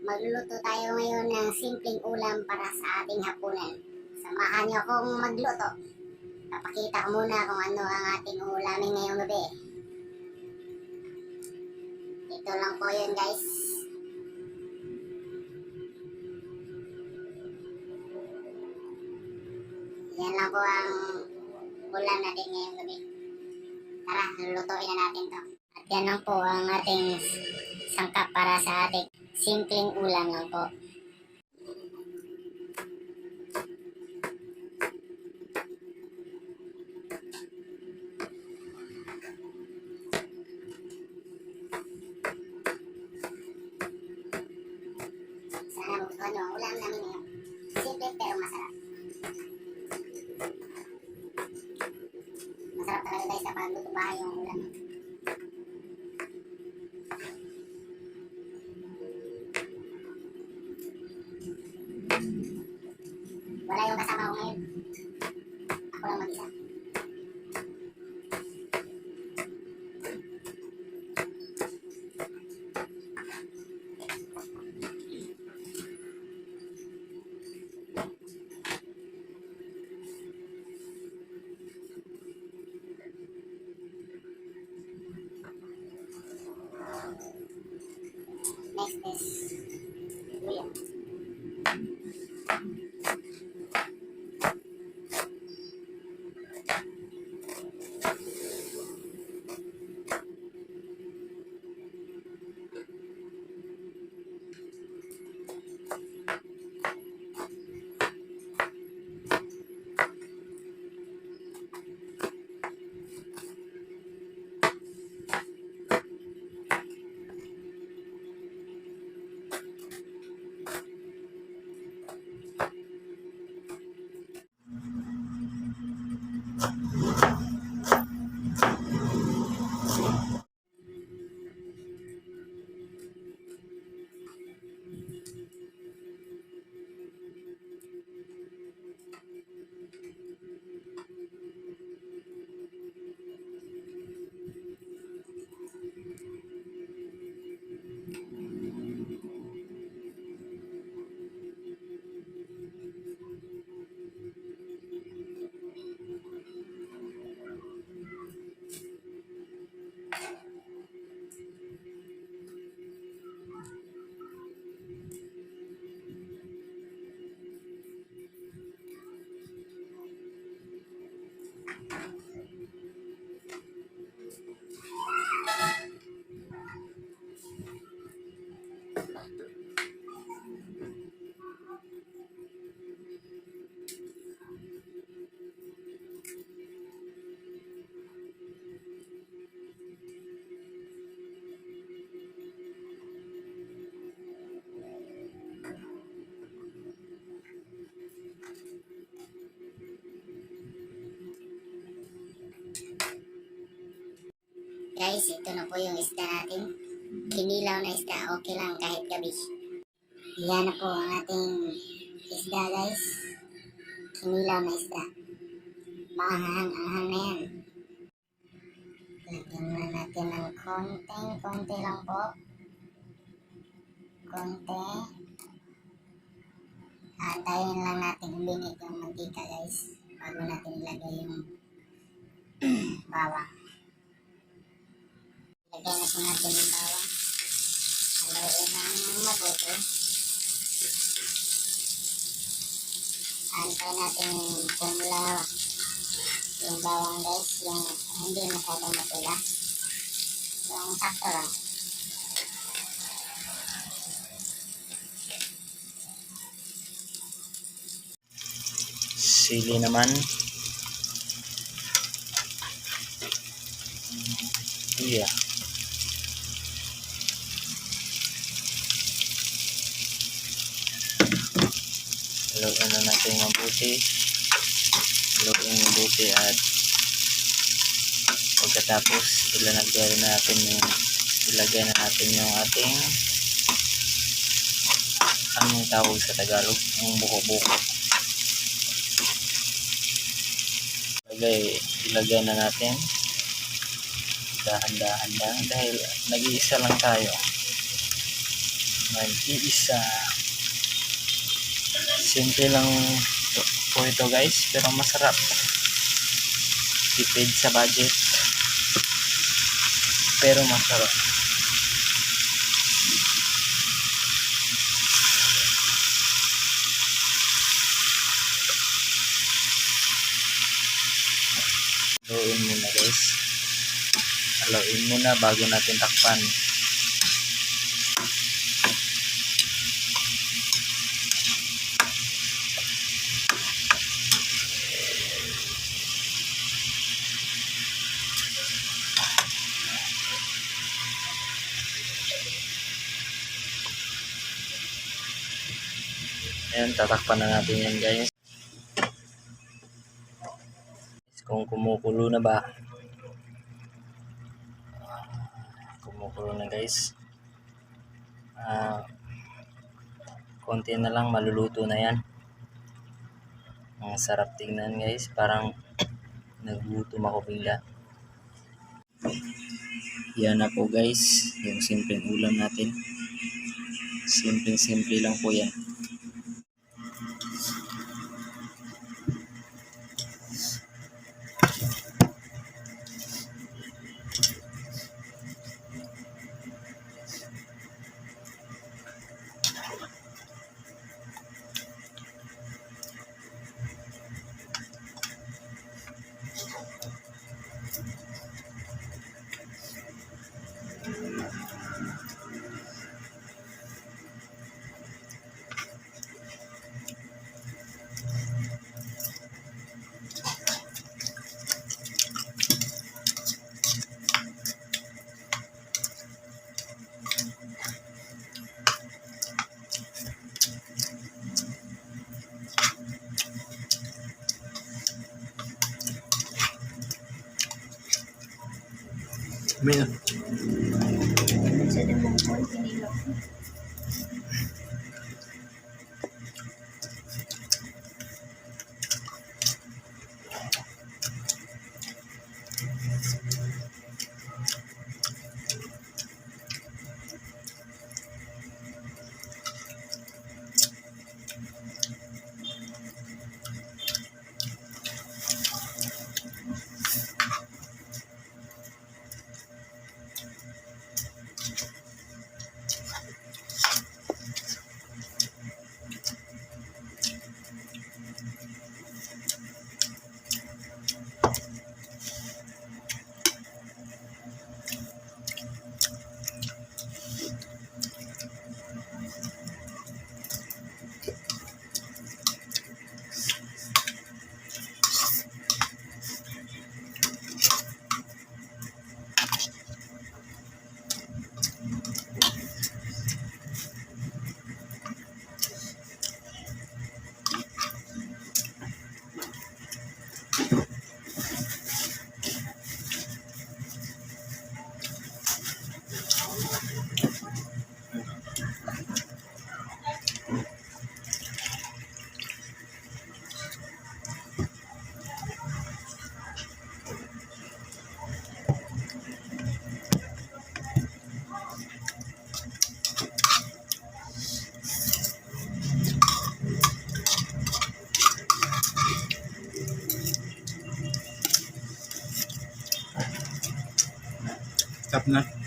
Magluluto tayo ngayon ng simpleng ulam para sa ating hapunan. Samahan niyo akong magluto. Papakita ko muna kung ano ang ating ulamin ngayong gabi. Ito lang po yun, guys. Yan lang po ang ulam natin ngayong gabi. Tara, lulutuin na natin to. At yan lang po ang ating sangkap para sa ating simpleng ulam lang po. Sana magustuhan nyo ang ulam namin ngayon. Simple pero masarap. Masarap talaga guys sa pagluto bahay yung ulam. Wala yung kasama ko ngayon. Ako lang mag-isa. Next is luya. Guys, ito na po yung isda natin. Kinilaw na isda, okay lang kahit gabi. Yan na po ang ating isda guys. Kinilaw na isda. Maanghang-anghang na yan. Lagyan na natin ng konti lang po. Konti. Antayin lang natin humingit yung mantika guys. Bago natin ilagay yung bawang. Lagyan na po natin yung bawang. Haluin ng mabuti. Antayin natin kumulaw yung bawang guys. Yung hindi masyadong matula. Yung sakto lang. Sili naman. Iya. Haluin na natin mabuti. Haluin mabuti at pagkatapos ilagay na natin yung ating anong tawag sa Tagalog, yung buko-buko. Ilagay na natin dahan-dahan lang dahil nag-iisa lang tayo. Mag-iisa. Simple lang po ito guys, pero masarap. Tipid sa budget, pero masarap. Haluin muna guys. Haluin muna bago natin takpan. Ayan, tatakpan na natin yan guys. Kung kumukulo na ba? Kumukulo na guys. Konti na lang, maluluto na yan. Ang sarap tingnan guys, parang nagugutom ako bigla. Yan na po guys, yung simpleng ulam natin. Simple lang po yan. Mira. Sa damang po, kinilaw. Tap na.